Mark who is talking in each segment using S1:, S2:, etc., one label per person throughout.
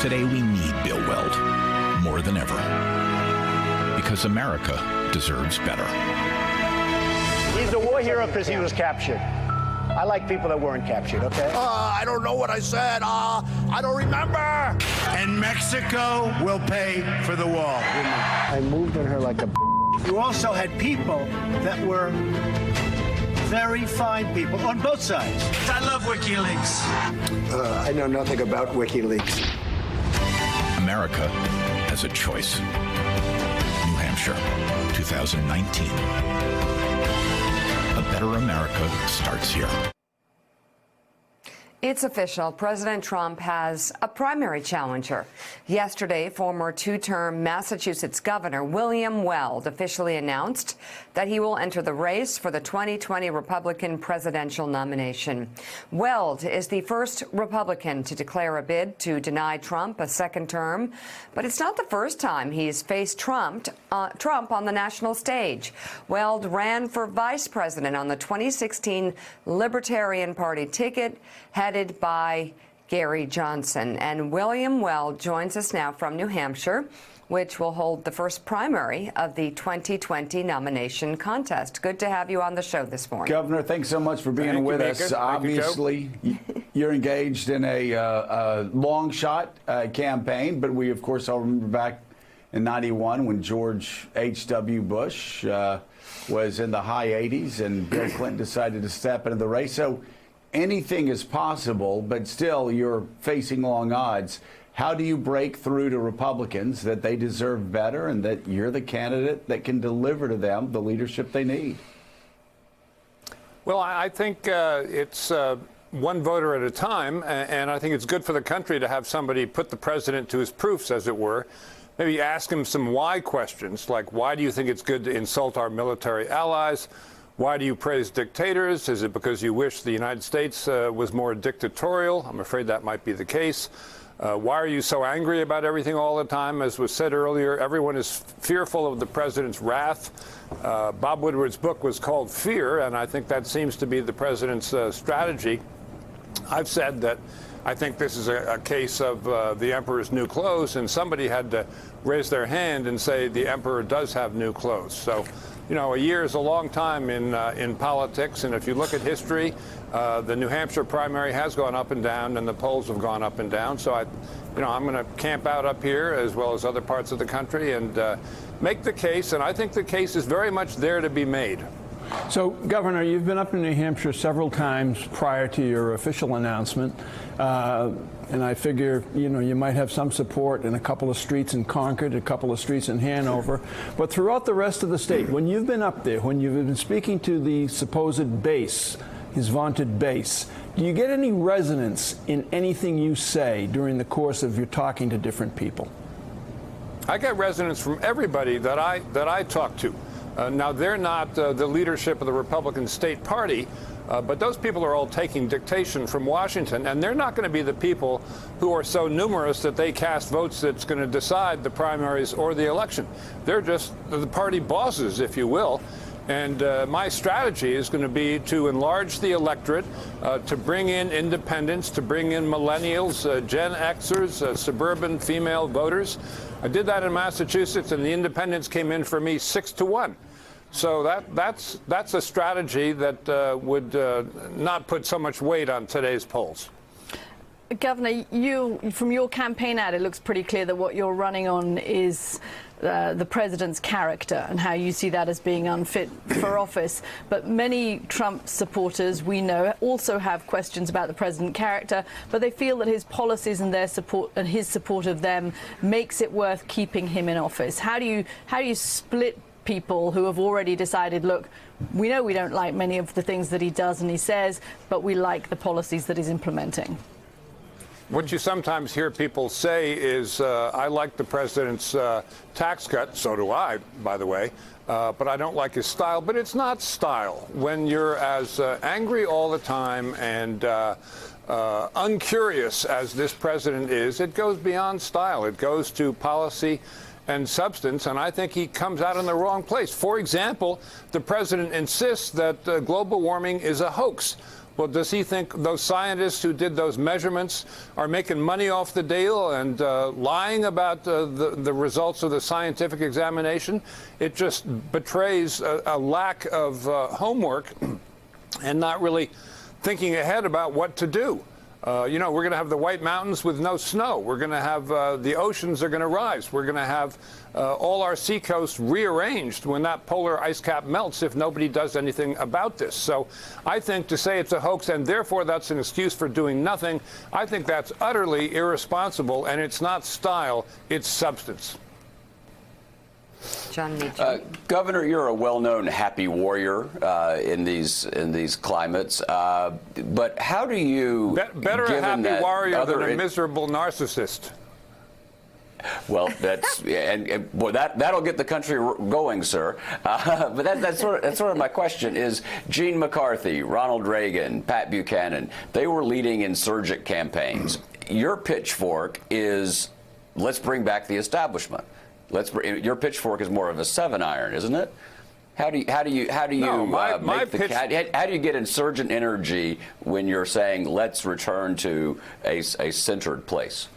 S1: Today we need Bill Weld more than ever because America deserves better.
S2: He's a war hero because he was captured. I like people that weren't captured, okay?
S3: I don't know what I said. I don't remember. And Mexico will pay for the wall.
S2: I moved on her like a You also had people that were very fine people on both sides.
S3: I love WikiLeaks.
S2: I know nothing about WikiLeaks.
S1: America has a choice. New Hampshire, 2019. A better America starts here.
S4: It's official. President Trump has a primary challenger. Yesterday, former two-term Massachusetts Governor William Weld officially announced that he will enter the race for the 2020 Republican presidential nomination. Weld is the first Republican to declare a bid to deny Trump a second term, but it's not the first time he's faced Trump on the national stage. Weld ran for vice president on the 2016 Libertarian Party ticket, headed by Gary Johnson. And William Weld joins us now from New Hampshire, which will hold the first primary of the 2020 nomination contest. Good to have you on the show this morning.
S5: Governor, thanks so much for being with us. Obviously, you're engaged in a long shot campaign, but we, of course, all remember back in '91 when George H.W. Bush was in the high 80s and Bill Clinton decided to step into the race. So anything is possible, but still you're facing long odds. How do you break through to Republicans that they deserve better and that you're the candidate that can deliver to them the leadership they need?
S6: Well, I think it's one voter at a time, and I think it's good for the country to have somebody put the president to his proofs, as it were. Maybe ask him some why questions, like why do you think it's good to insult our military allies? Why do you praise dictators? Is it because you wish the United States was more dictatorial? I'm afraid that might be the case. Why are you so angry about everything all the time? As was said earlier, everyone is fearful of the president's wrath. Bob Woodward's book was called Fear, and I think that seems to be the president's strategy. I've said that I think this is a case of the emperor's new clothes, and somebody had to raise their hand and say the emperor does have new clothes. So, you know, a year is a long time in politics, and if you look at history, the New Hampshire primary has gone up and down, and the polls have gone up and down. So, I'm going to camp out up here as well as other parts of the country and make the case, and I think the case is very much there to be made.
S7: So, Governor, you've been up in New Hampshire several times prior to your official announcement, and I figure, you might have some support in a couple of streets in Concord, a couple of streets in Hanover, but throughout the rest of the state, when you've been up there, when you've been speaking to the supposed base, his vaunted base, do you get any resonance in anything you say during the course of your talking to different people?
S6: I get resonance from everybody that I talk to. Now, they're not the leadership of the Republican State Party, but those people are all taking dictation from Washington, and they're not going to be the people who are so numerous that they cast votes that's going to decide the primaries or the election. They're just the party bosses, if you will. And my strategy is going to be to enlarge the electorate, to bring in independents, to bring in millennials, Gen Xers, suburban female voters. I did that in Massachusetts, and the independents came in for me 6-1. So that's a strategy that would not put so much weight on today's polls.
S8: Governor, from your campaign ad, it looks pretty clear that what you're running on is the president's character and how you see that as being unfit for office. But many Trump supporters, we know, also have questions about the president's character, but they feel that his policies and their support and his support of them makes it worth keeping him in office. How do you split people who have already decided, look, we know we don't like many of the things that he does and he says, but we like the policies that he's implementing?
S6: What you sometimes hear people say is, I like the president's tax cut. So do I, by the way. But I don't like his style. But it's not style. When you're as angry all the time and uncurious as this president is, it goes beyond style. It goes to policy and substance, and I think he comes out in the wrong place. For example, the president insists that global warming is a hoax. Well, does he think those scientists who did those measurements are making money off the deal and lying about the results of the scientific examination? It just betrays a lack of homework and not really thinking ahead about what to do. You know, we're going to have the White Mountains with no snow. We're going to have the oceans are going to rise. We're going to have all our seacoasts rearranged when that polar ice cap melts if nobody does anything about this. So I think to say it's a hoax and therefore that's an excuse for doing nothing, I think that's utterly irresponsible, and it's not style, it's substance.
S4: John Meacham.
S9: Governor, you're a well-known happy warrior in these climates, but how do you
S6: better a happy warrior than a miserable narcissist?
S9: Well, that's and boy, that'll get the country going, sir. But that's sort of my question: is Gene McCarthy, Ronald Reagan, Pat Buchanan? They were leading insurgent campaigns. Your pitchfork is, let's bring back the establishment. Your pitchfork is more of a 7-iron, isn't it? How do you how do you get insurgent energy when you're saying let's return to a centered place?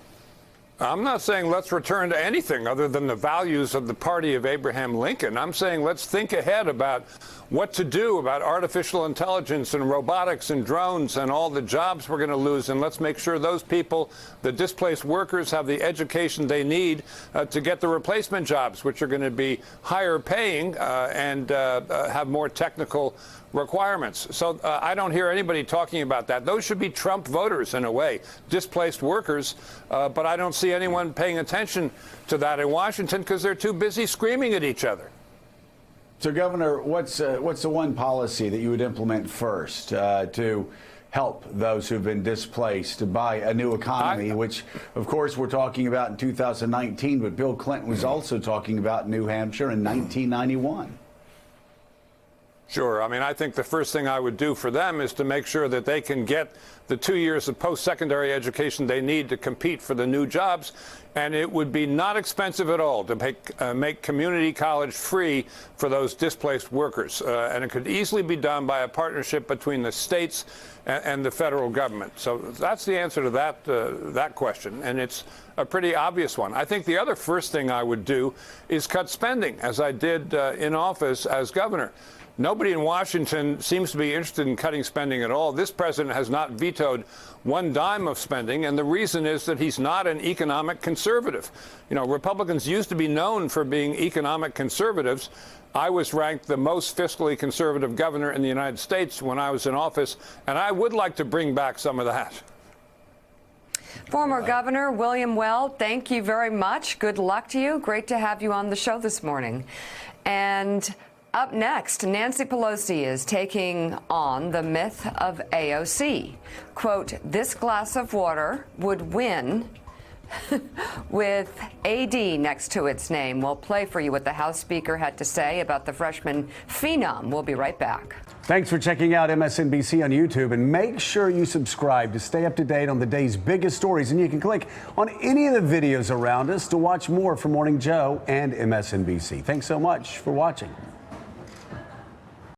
S6: I'm not saying let's return to anything other than the values of the party of Abraham Lincoln. I'm saying let's think ahead about what to do about artificial intelligence and robotics and drones and all the jobs we're going to lose, and let's make sure those people, the displaced workers, have the education they need to get the replacement jobs, which are going to be higher paying and have more technical requirements. So I don't hear anybody talking about that. Those should be Trump voters in a way, displaced workers, but I don't see anyone paying attention to that in Washington because they're too busy screaming at each other.
S5: So, Governor, what's the one policy that you would implement first to help those who've been displaced by a new economy, which, of course, we're talking about in 2019, but Bill Clinton was also talking about in New Hampshire in 1991?
S6: Sure. I mean, I think the first thing I would do for them is to make sure that they can get the 2 years of post-secondary education they need to compete for the new jobs. And it would be not expensive at all to make community college free for those displaced workers. And it could easily be done by a partnership between the states and the federal government. So that's the answer to that question. And it's a pretty obvious one. I think the other first thing I would do is cut spending, as I did in office as governor. Nobody in Washington seems to be interested in cutting spending at all. This president has not vetoed one dime of spending, and the reason is that he's not an economic conservative. You know, Republicans used to be known for being economic conservatives. I was ranked the most fiscally conservative governor in the United States when I was in office, and I would like to bring back some of that.
S4: Former Governor William Weld, thank you very much. Good luck to you. Great to have you on the show this morning. And up next, Nancy Pelosi is taking on the myth of AOC. Quote, this glass of water would win with AD next to its name. We'll play for you what the House Speaker had to say about the freshman phenom. We'll be right back.
S10: Thanks for checking out MSNBC on YouTube, and make sure you subscribe to stay up to date on the day's biggest stories. And you can click on any of the videos around us to watch more from Morning Joe and MSNBC. Thanks so much for watching.